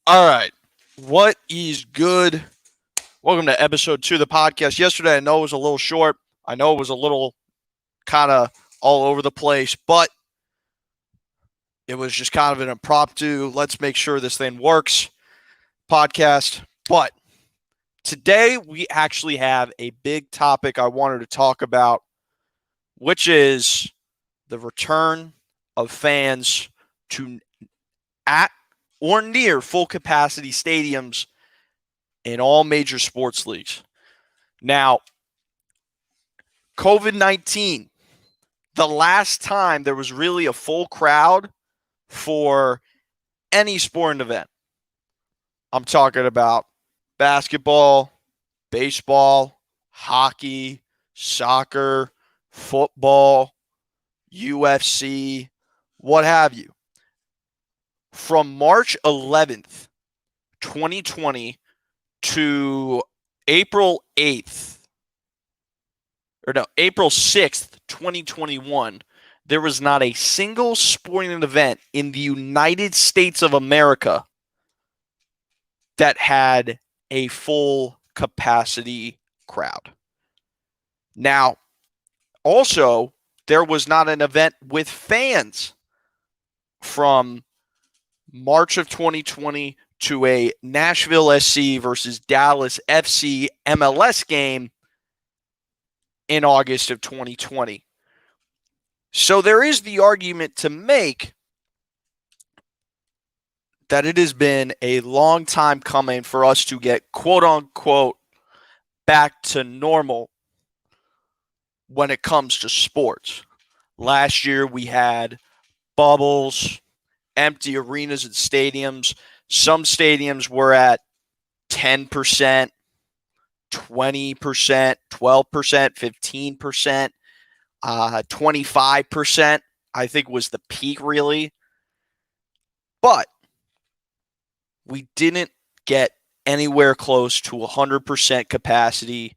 All right. What is good? Welcome to episode 2 of the podcast. Yesterday, I know it was a little short. I know it was a little kind of all over the place, but it was just kind of an impromptu, let's make sure this thing works podcast. But today, we actually have a big topic I wanted to talk about, which is the return of fans to at or near full capacity stadiums in all major sports leagues. Now, COVID 19, the last time there was really a full crowd for any sporting event. I'm talking about basketball, baseball, hockey, soccer, football, UFC, what have you. From March 11th, 2020 to April 6th, 2021, there was not a single sporting event in the United States of America that had a full capacity crowd. Now, also, there was not an event with fans from March of 2020 to a Nashville SC versus Dallas FC MLS game in August of 2020. So there is the argument to make that it has been a long time coming for us to get quote unquote back to normal when it comes to sports. Last year we had bubbles, empty arenas and stadiums. Some stadiums were at 10%, 20%, 12%, 15%, 25%, I think was the peak really. But we didn't get anywhere close to 100% capacity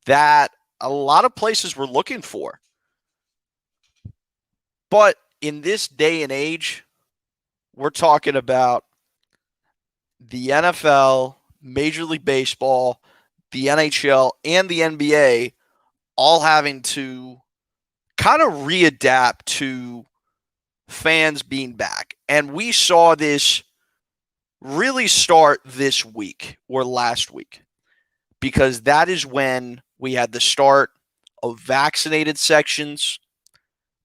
that a lot of places were looking for. But in this day and age, we're talking about the NFL, Major League Baseball, the NHL, and the NBA all having to kind of readapt to fans being back. And we saw this really start this week or last week, because that is when we had the start of vaccinated sections,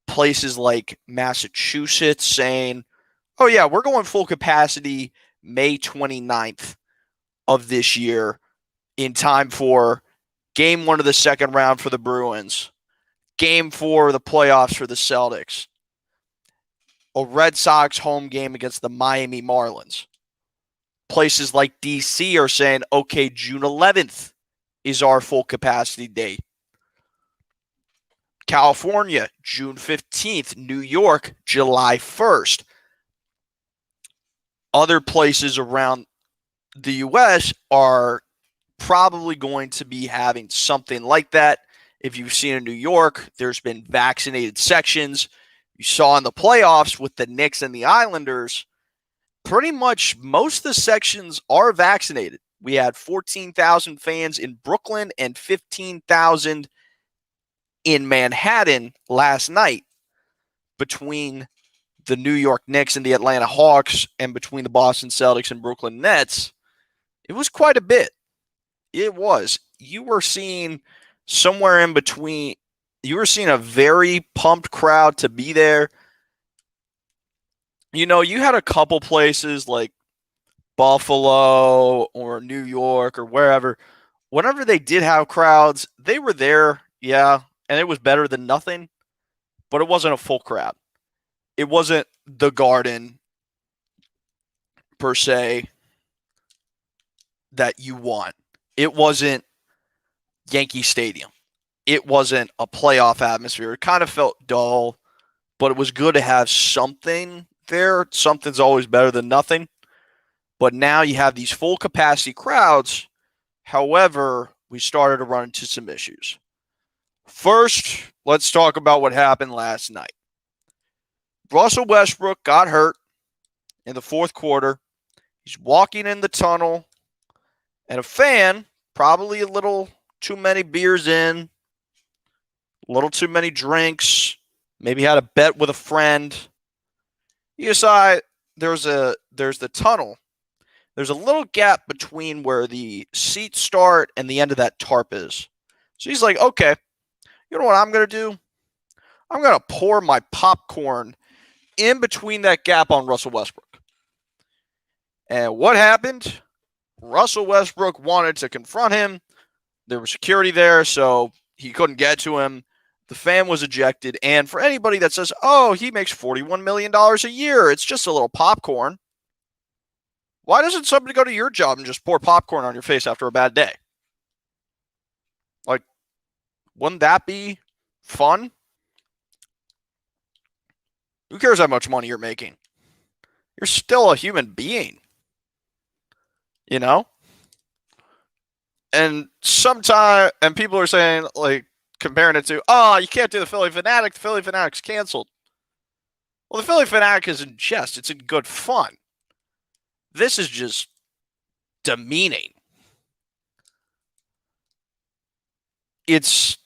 places like Massachusetts saying, oh yeah, we're going full capacity May 29th of this year in time for game 1 of the second round for the Bruins, game 4 of the playoffs for the Celtics, a Red Sox home game against the Miami Marlins. Places like DC are saying, okay, June 11th is our full capacity date. California, June 15th. New York, July 1st. Other places around the U.S. are probably going to be having something like that. If you've seen in New York, there's been vaccinated sections. You saw in the playoffs with the Knicks and the Islanders, pretty much most of the sections are vaccinated. We had 14,000 fans in Brooklyn and 15,000 in Manhattan last night between the New York Knicks and the Atlanta Hawks and between the Boston Celtics and Brooklyn Nets. It was quite a bit. It was. You were seeing somewhere in between. You were seeing a very pumped crowd to be there. You know, you had a couple places like Buffalo or New York or wherever. Whenever they did have crowds, they were there, yeah, and it was better than nothing, but it wasn't a full crowd. It wasn't the Garden, per se, that you want. It wasn't Yankee Stadium. It wasn't a playoff atmosphere. It kind of felt dull, but it was good to have something there. Something's always better than nothing. But now you have these full capacity crowds. However, we started to run into some issues. First, let's talk about what happened last night. Russell Westbrook got hurt in the fourth quarter. He's walking in the tunnel, and a fan, probably a little too many beers in, a little too many drinks, maybe had a bet with a friend. You decide there's the tunnel. There's a little gap between where the seats start and the end of that tarp is. So he's like, okay, you know what I'm going to do? I'm going to pour my popcorn in between that gap on Russell Westbrook. And what happened? Russell Westbrook wanted to confront him. There was security there, so he couldn't get to him. The fan was ejected. And for anybody that says, oh, he makes $41 million a year, it's just a little popcorn. Why doesn't somebody go to your job and just pour popcorn on your face after a bad day? Like, wouldn't that be fun? Who cares how much money you're making? You're still a human being. You know? And sometimes, and people are saying, like, comparing it to, oh, you can't do the Phillie Phanatic. The Phillie Phanatic's canceled. Well, the Phillie Phanatic is in jest. It's in good fun. This is just demeaning. It's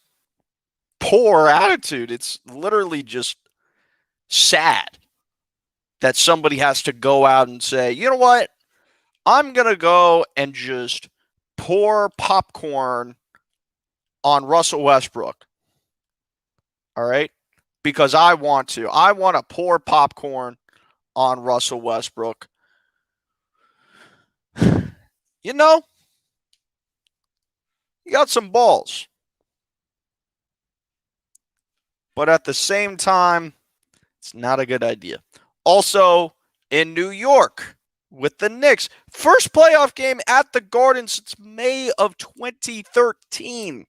poor attitude. It's literally just sad that somebody has to go out and say, you know what? I'm going to go and just pour popcorn on Russell Westbrook. All right? Because I want to. I want to pour popcorn on Russell Westbrook. You know, you got some balls. But at the same time, it's not a good idea. Also, in New York with the Knicks, first playoff game at the Garden since May of 2013.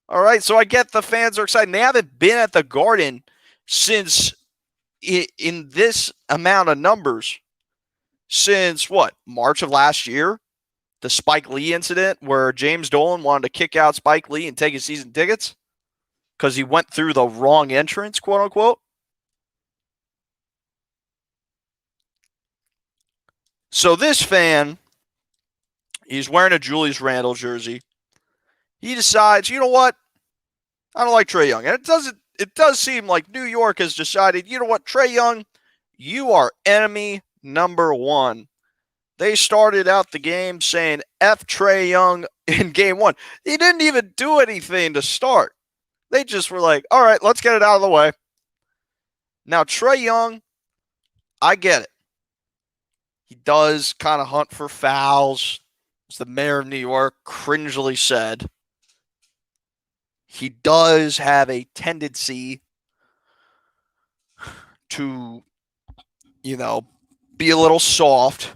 All right, so I get the fans are excited. They haven't been at the Garden since in this amount of numbers since what? March of last year? The Spike Lee incident where James Dolan wanted to kick out Spike Lee and take his season tickets because he went through the wrong entrance, quote unquote. So this fan, he's wearing a Julius Randle jersey. He decides, you know what? I don't like Trae Young. And it does seem like New York has decided, you know what, Trae Young, you are enemy number one. They started out the game saying F Trae Young in game one. He didn't even do anything to start. They just were like, all right, let's get it out of the way. Now, Trae Young, I get it. He does kind of hunt for fouls, as the mayor of New York cringily said. He does have a tendency to, you know, be a little soft.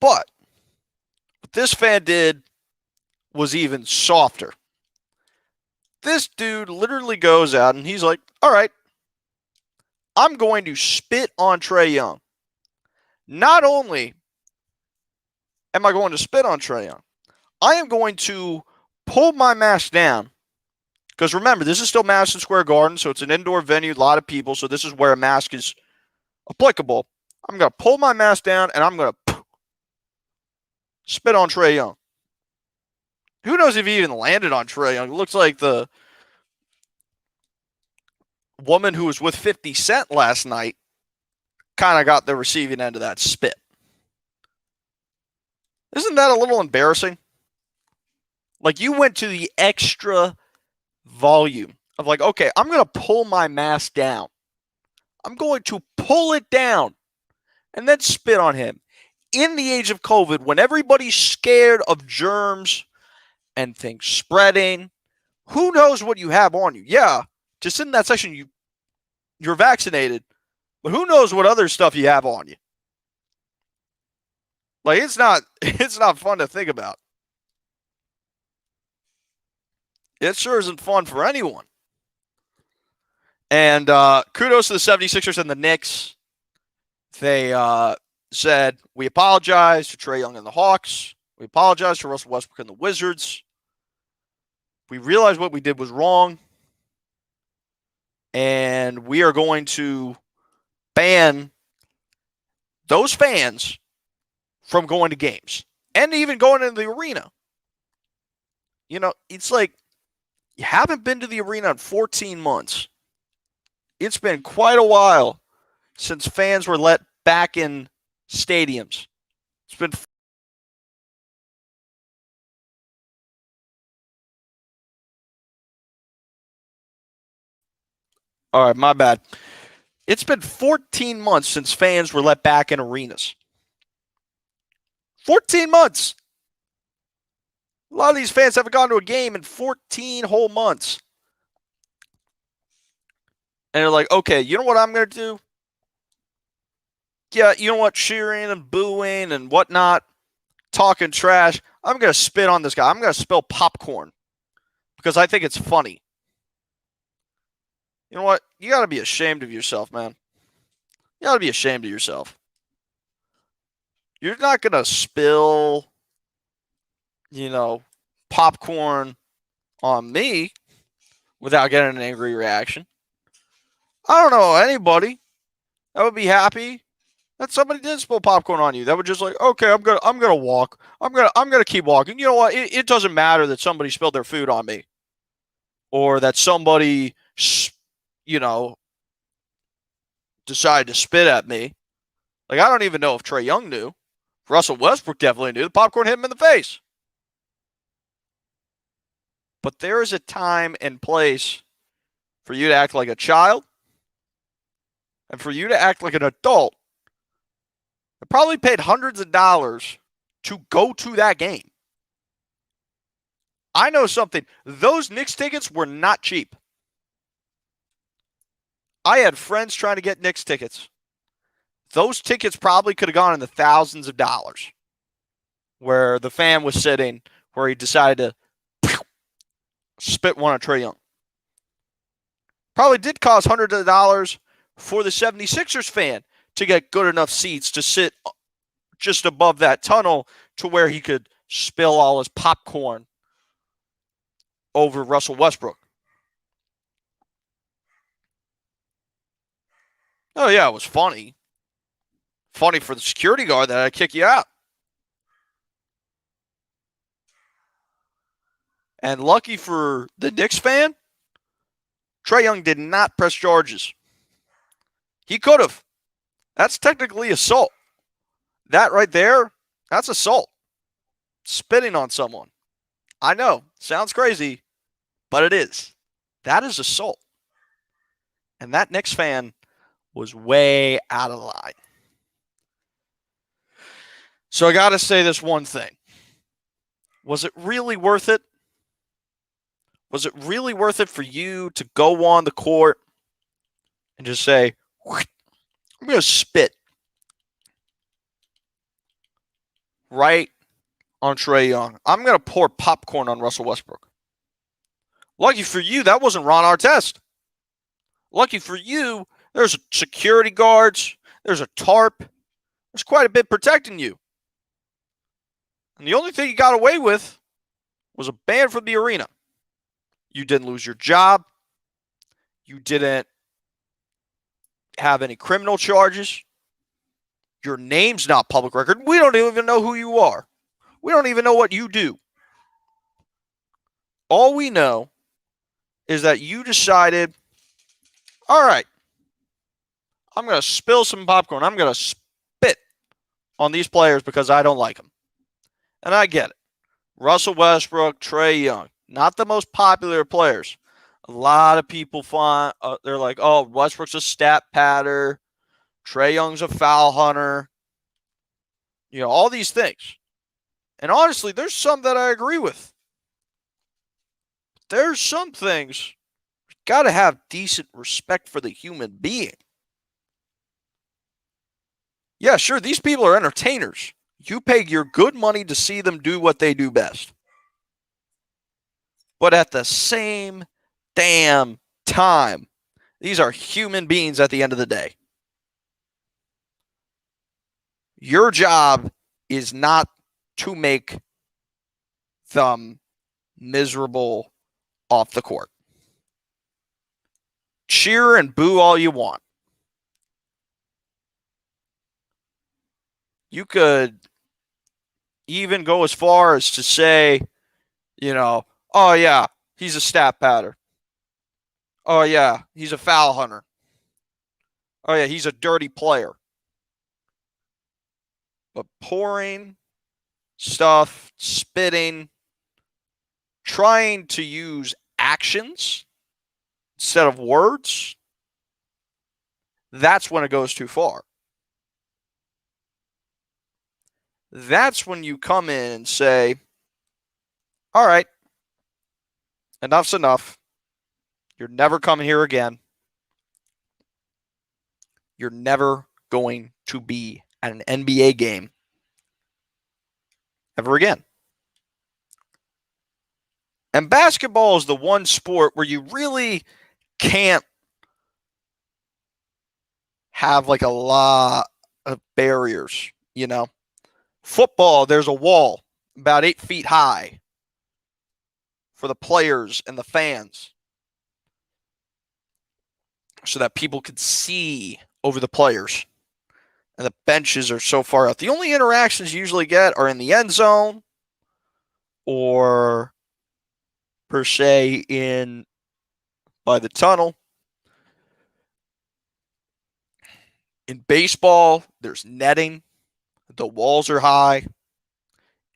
But what this fan did was even softer. This dude literally goes out and he's like, all right, I'm going to spit on Trae Young. Not only am I going to spit on Trae Young, I am going to pull my mask down. Because remember, this is still Madison Square Garden, so it's an indoor venue, a lot of people, so this is where a mask is applicable. I'm going to pull my mask down and I'm going to spit on Trae Young. Who knows if he even landed on Trae Young? It looks like the woman who was with 50 Cent last night kind of got the receiving end of that spit. Isn't that a little embarrassing? Like, you went to the extra volume of like, okay, I'm going to pull my mask down. I'm going to pull it down and then spit on him. In the age of COVID, when everybody's scared of germs and things spreading, who knows what you have on you? Yeah, just in that section, you're vaccinated, but who knows what other stuff you have on you? Like, it's not fun to think about. It sure isn't fun for anyone. And kudos to the 76ers and the Knicks. They said, we apologize to Trae Young and the Hawks. We apologize to Russell Westbrook and the Wizards. We realized what we did was wrong. And we are going to ban those fans from going to games and even going into the arena. You know, it's like you haven't been to the arena in 14 months. It's been quite a while since fans were let back in stadiums. It's been all right, my bad. It's been 14 months since fans were let back in arenas. 14 months. A lot of these fans haven't gone to a game in 14 whole months. And they're like, okay, you know what I'm going to do? Yeah, you know what? Cheering and booing and whatnot, talking trash. I'm going to spit on this guy. I'm going to spill popcorn because I think it's funny. You know what? You got to be ashamed of yourself, man. You got to be ashamed of yourself. You're not going to spill, popcorn on me without getting an angry reaction. I don't know anybody that would be happy that somebody did spill popcorn on you. That would just like, okay, I'm gonna walk. I'm gonna keep walking. You know what? It doesn't matter that somebody spilled their food on me, or that somebody, decided to spit at me. Like, I don't even know if Trae Young knew. Russell Westbrook definitely knew. The popcorn hit him in the face. But there is a time and place for you to act like a child and for you to act like an adult. I probably paid hundreds of dollars to go to that game. I know something. Those Knicks tickets were not cheap. I had friends trying to get Knicks tickets. Those tickets probably could have gone in the thousands of dollars. Where the fan was sitting, where he decided to spit one at Trae Young. Probably did cost hundreds of dollars for the 76ers fan to get good enough seats to sit just above that tunnel to where he could spill all his popcorn over Russell Westbrook. Oh, yeah, it was funny. Funny for the security guard that I'd kick you out. And lucky for the Knicks fan, Trae Young did not press charges. He could have. That's technically assault. That right there, that's assault. Spitting on someone. I know, sounds crazy, but it is. That is assault. And that Knicks fan was way out of line. So I got to say this one thing. Was it really worth it? Was it really worth it for you to go on the court and just say, I'm going to spit right on Trae Young. I'm going to pour popcorn on Russell Westbrook. Lucky for you, that wasn't Ron Artest. Lucky for you, there's security guards, there's a tarp, there's quite a bit protecting you. And the only thing you got away with was a ban from the arena. You didn't lose your job. You didn't have any criminal charges. Your name's not public record. We don't even know who you are. We don't even know what you do. All we know is that you decided, all right, I'm going to spill some popcorn. I'm going to spit on these players because I don't like them. And I get it. Russell Westbrook, Trae Young, not the most popular players. A lot of people find they're like, oh, Westbrook's a stat patter. Trae Young's a foul hunter. You know, all these things. And honestly, there's some that I agree with. There's some things you got to have decent respect for the human being. Yeah, sure, these people are entertainers. You pay your good money to see them do what they do best. But at the same damn time, these are human beings at the end of the day. Your job is not to make them miserable off the court. Cheer and boo all you want. You could even go as far as to say, oh yeah, he's a stat pattern. Oh yeah, he's a foul hunter. Oh yeah, he's a dirty player. But pouring stuff, spitting, trying to use actions instead of words, that's when it goes too far. That's when you come in and say, all right, enough's enough. You're never coming here again. You're never going to be at an NBA game ever again. And basketball is the one sport where you really can't have like a lot of barriers, Football, there's a wall about 8 feet high for the players and the fans so that people could see over the players. And the benches are so far out. The only interactions you usually get are in the end zone or per se in by the tunnel. In baseball, there's netting. The walls are high.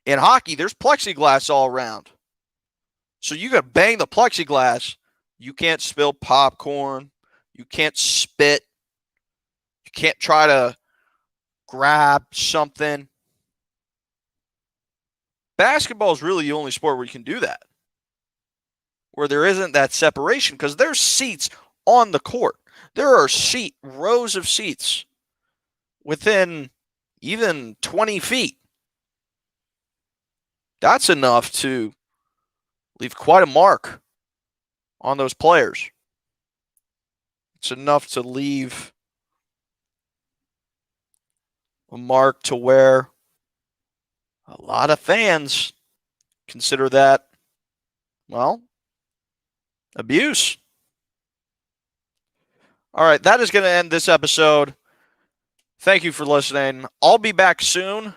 In hockey, there's plexiglass all around. So you got to bang the plexiglass. You can't spill popcorn. You can't spit. You can't try to grab something. Basketball is really the only sport where you can do that, where there isn't that separation, because there's seats on the court. There are rows of seats within even 20 feet. That's enough to leave quite a mark on those players. It's enough to leave a mark to where a lot of fans consider that, well, abuse. All right, that is going to end this episode. Thank you for listening. I'll be back soon,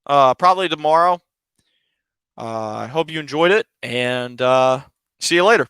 probably tomorrow. I hope you enjoyed it, and see you later.